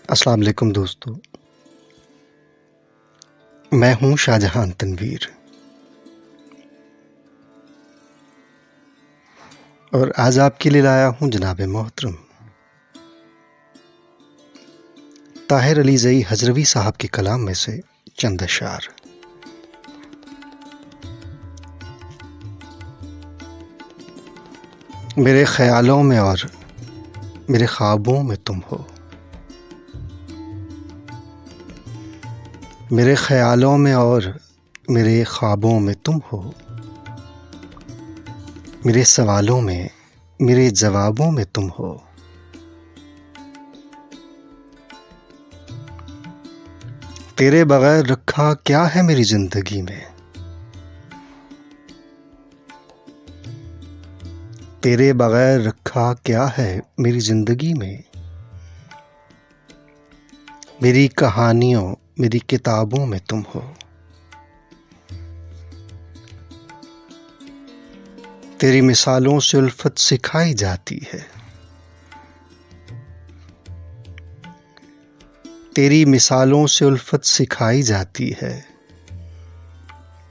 السلام علیکم دوستو، میں ہوں شاہجہان تنویر اور آج آپ کے لیے لایا ہوں جناب محترم طاہر علی زئی حضروی صاحب کے کلام میں سے چند اشعار۔ میرے خیالوں میں اور میرے خوابوں میں تم ہو، میرے خیالوں میں اور میرے خوابوں میں تم ہو، میرے سوالوں میں میرے جوابوں میں تم ہو، تیرے بغیر رکھا کیا ہے میری زندگی میں، تیرے بغیر رکھا کیا ہے میری زندگی میں، میری کہانیوں میری کتابوں میں تم ہو، تیری مثالوں سے الفت سکھائی جاتی ہے، تیری مثالوں سے الفت سکھائی جاتی ہے،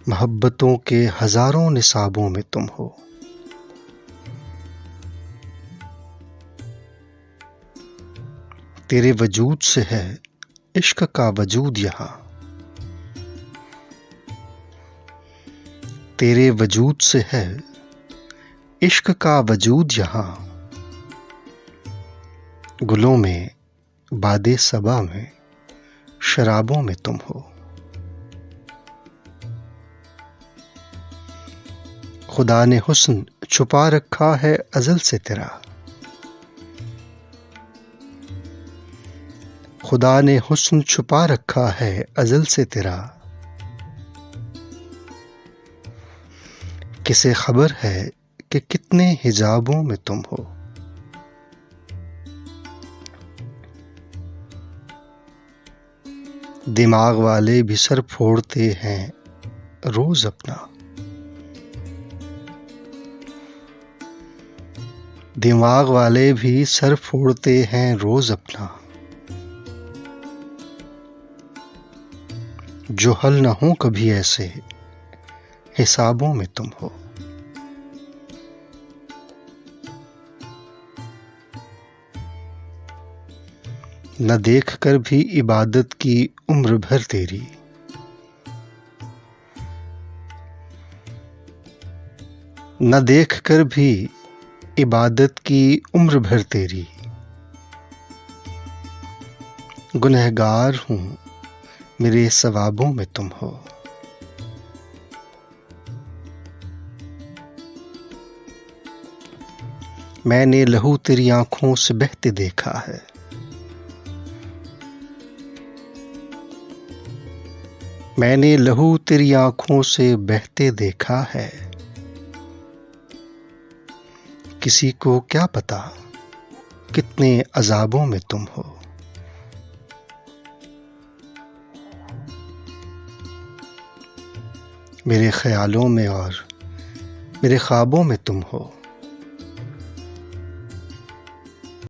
محبتوں کے ہزاروں نصابوں میں تم ہو، تیرے وجود سے ہے عشق کا وجود یہاں، تیرے وجود سے ہے عشق کا وجود یہاں، گلوں میں باد صبا میں شرابوں میں تم ہو، خدا نے حسن چھپا رکھا ہے ازل سے تیرا، خدا نے حسن چھپا رکھا ہے ازل سے تیرا، کسے خبر ہے کہ کتنے حجابوں میں تم ہو، دماغ والے بھی سر پھوڑتے ہیں روز اپنا، دماغ والے بھی سر پھوڑتے ہیں روز اپنا، جو حل نہ ہوں کبھی ایسے حسابوں میں تم ہو، نہ دیکھ کر بھی عبادت کی عمر بھر تیری، نہ دیکھ کر بھی عبادت کی عمر بھر تیری، گنہگار ہوں میرے ثوابوں میں تم ہو، میں نے لہو تیری آنکھوں سے بہتے دیکھا ہے، میں نے لہو تیری آنکھوں سے بہتے دیکھا ہے، کسی کو کیا پتا کتنے عذابوں میں تم ہو، میرے خیالوں میں اور میرے خوابوں میں تم ہو،